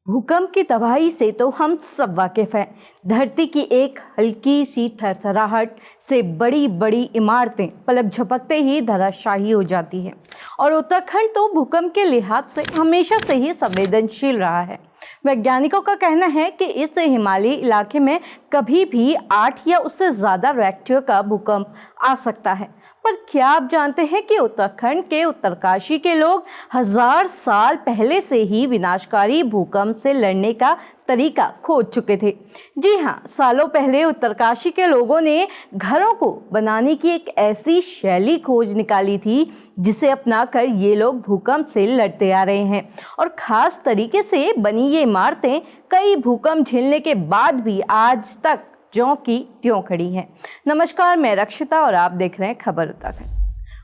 भूकंप की तबाही से तो हम सब वाकिफ हैं। धरती की एक हल्की सी थरथराहट से बड़ी बड़ी इमारतें पलक झपकते ही धराशायी हो जाती हैं। और उत्तराखंड तो भूकंप के लिहाज से हमेशा से ही संवेदनशील रहा है। वैज्ञानिकों का कहना है कि इस हिमालयी इलाके में कभी भी 8 या उससे ज़्यादा रिक्टर का भूकंप आ सकता है। पर क्या आप जानते हैं कि उत्तराखंड के उत्तरकाशी के लोग 1000 साल पहले से ही विनाशकारी भूकंप से लड़ने का तरीका खोज चुके थे। जी हाँ, सालों पहले उत्तरकाशी के लोगों ने घरों को बनाने की एक ऐसी शैली खोज निकाली थी जिसे अपनाकर ये लोग भूकंप से लड़ते आ रहे हैं। और खास तरीके से बनी ये इमारतें कई भूकंप झेलने के बाद भी आज तक ज्यों की त्यों खड़ी हैं। नमस्कार, मैं रक्षिता और आप देख रहे हैं खबर उत्तराखंड।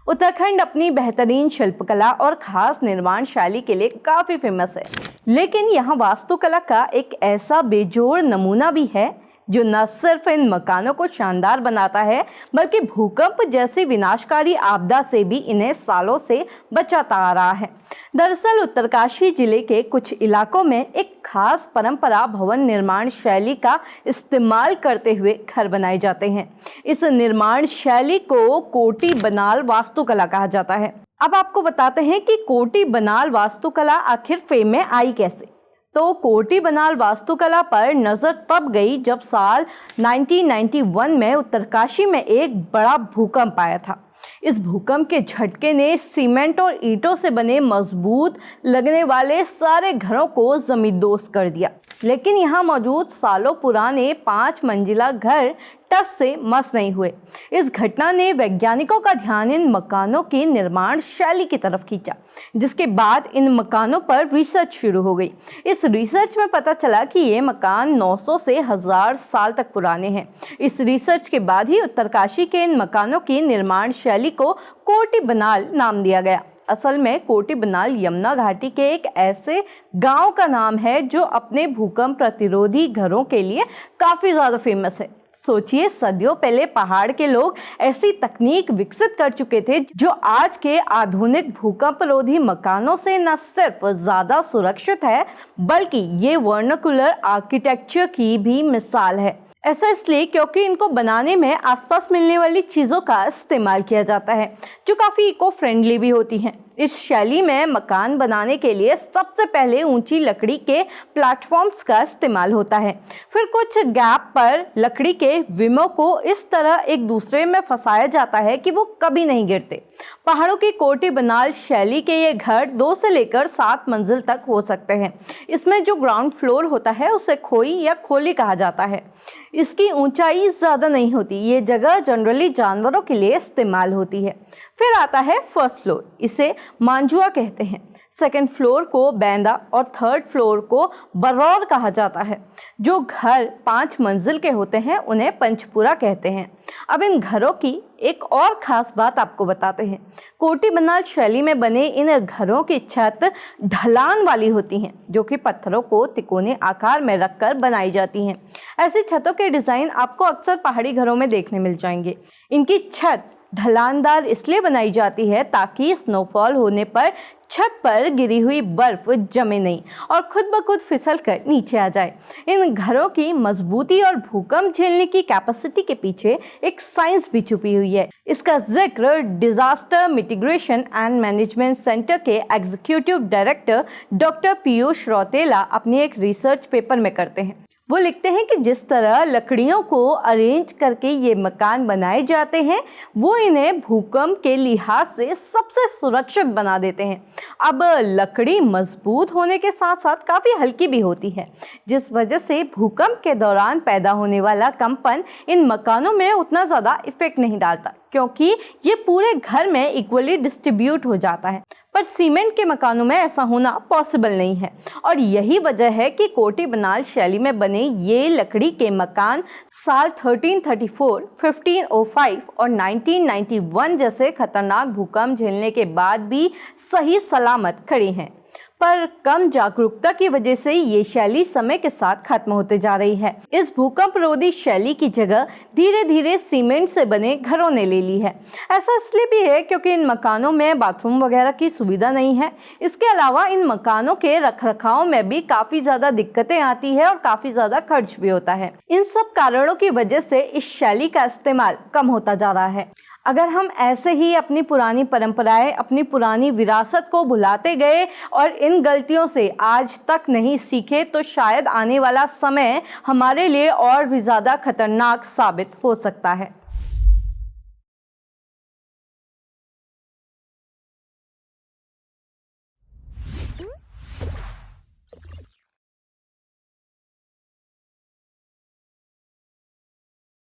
उत्तराखंड अपनी बेहतरीन शिल्पकला और खास निर्माण शैली के लिए काफ़ी फेमस है, लेकिन यहाँ वास्तुकला का एक ऐसा बेजोड़ नमूना भी है जो न सिर्फ इन मकानों को शानदार बनाता है बल्कि भूकंप जैसी विनाशकारी आपदा से भी इन्हें सालों से बचाता आ रहा है। दरअसल उत्तरकाशी जिले के कुछ इलाकों में एक खास परंपरा भवन निर्माण शैली का इस्तेमाल करते हुए घर बनाए जाते हैं। इस निर्माण शैली को कोटी बनाल वास्तुकला कहा जाता है। अब आपको बताते हैं कि कोटी बनाल वास्तुकला आखिर फेम में आई कैसे। तो कोटी बनाल वास्तुकला पर नज़र तब गई जब साल 1991 में उत्तरकाशी में एक बड़ा भूकंप आया था। इस भूकंप के झटके ने सीमेंट और ईंटों से बने मजबूत लगने वाले सारे घरों को जमींदोज कर दिया, लेकिन यहाँ मौजूद सालों पुराने 5 मंजिला घर टस से मस नहीं हुए। इस घटना ने वैज्ञानिकों का ध्यान इन मकानों की निर्माण शैली की तरफ खींचा, जिसके बाद इन मकानों पर रिसर्च शुरू हो गई। इस रिसर्च में पता चला कि ये मकान 900 से 1000 साल तक पुराने हैं। इस रिसर्च के बाद ही उत्तरकाशी के इन मकानों की निर्माण शैली को कोटी बनाल नाम दिया गया। असल में कोटी बनाल यमुना घाटी के एक ऐसे गांव का नाम है जो अपने भूकंप प्रतिरोधी घरों के लिए काफ़ी ज़्यादा फेमस है। सोचिए, सदियों पहले पहाड़ के लोग ऐसी तकनीक विकसित कर चुके थे जो आज के आधुनिक भूकंपरोधी मकानों से न सिर्फ ज़्यादा सुरक्षित है बल्कि ये वर्नाकुलर आर्किटेक्चर की भी मिसाल है। ऐसा इसलिए क्योंकि इनको बनाने में आसपास मिलने वाली चीज़ों का इस्तेमाल किया जाता है जो काफ़ी इको फ्रेंडली भी होती हैं। इस शैली में मकान बनाने के लिए सबसे पहले ऊंची लकड़ी के प्लेटफॉर्म्स का इस्तेमाल होता है। फिर कुछ गैप पर लकड़ी के विमों को इस तरह एक दूसरे में फंसाया जाता है कि वो कभी नहीं गिरते। पहाड़ों की कोटी बनाल शैली के ये घर 2 से लेकर 7 मंजिल तक हो सकते हैं। इसमें जो ग्राउंड फ्लोर होता है उसे खोई या खोली कहा जाता है। इसकी ऊंचाई ज़्यादा नहीं होती। ये जगह जनरली जानवरों के लिए इस्तेमाल होती है। फिर आता है फर्स्ट फ्लोर, इसे मांजुआ कहते हैं। सेकंड फ्लोर को बैंदा और थर्ड फ्लोर को बरौर कहा जाता है। जो घर 5 मंजिल के होते हैं उन्हें पंचपुरा कहते हैं। अब इन घरों की एक और ख़ास बात आपको बताते हैं। कोटी बनाल शैली में बने इन घरों की छत ढलान वाली होती हैं, जो कि पत्थरों को तिकोने आकार में रखकर बनाई जाती हैं। ऐसी छतों के डिज़ाइन आपको अक्सर पहाड़ी घरों में देखने मिल जाएंगे। इनकी छत ढलानदार इसलिए बनाई जाती है ताकि स्नोफॉल होने पर छत पर गिरी हुई बर्फ जमे नहीं और खुद ब खुद फिसल कर नीचे आ जाए। इन घरों की मजबूती और भूकंप झेलने की कैपेसिटी के पीछे एक साइंस भी छुपी हुई है। इसका जिक्र disaster mitigation and management centre के executive director doctor Piyush Rautela अपनी एक रिसर्च पेपर में करते हैं। वो लिखते हैं कि जिस तरह लकड़ियों को अरेंज करके ये मकान बनाए जाते हैं वो इन्हें भूकंप के लिहाज से सबसे सुरक्षित बना देते हैं। अब लकड़ी मजबूत होने के साथ साथ काफ़ी हल्की भी होती है, जिस वजह से भूकंप के दौरान पैदा होने वाला कंपन इन मकानों में उतना ज़्यादा इफेक्ट नहीं डालता क्योंकि ये पूरे घर में इक्वली डिस्ट्रीब्यूट हो जाता है। पर सीमेंट के मकानों में ऐसा होना पॉसिबल नहीं है और यही वजह है कि कोटी बनाल शैली में बने ये लकड़ी के मकान साल 1334, 1505 और 1991 जैसे खतरनाक भूकंप झेलने के बाद भी सही सलामत खड़े हैं। पर कम जागरूकता की वजह से ये शैली समय के साथ खत्म होते जा रही है। इस भूकंप रोधी शैली की जगह धीरे धीरे सीमेंट से बने घरों ने ले ली है। ऐसा इसलिए भी है क्योंकि इन मकानों में बाथरूम वगैरह की सुविधा नहीं है। इसके अलावा इन मकानों के रखरखाव में भी काफी ज्यादा दिक्कतें आती है और काफी ज्यादा खर्च भी होता है। इन सब कारणों की वजह से इस शैली का इस्तेमाल कम होता जा रहा है। अगर हम ऐसे ही अपनी पुरानी परंपराएं, अपनी पुरानी विरासत को भुलाते गए और इन गलतियों से आज तक नहीं सीखे तो शायद आने वाला समय हमारे लिए और भी ज़्यादा खतरनाक साबित हो सकता है।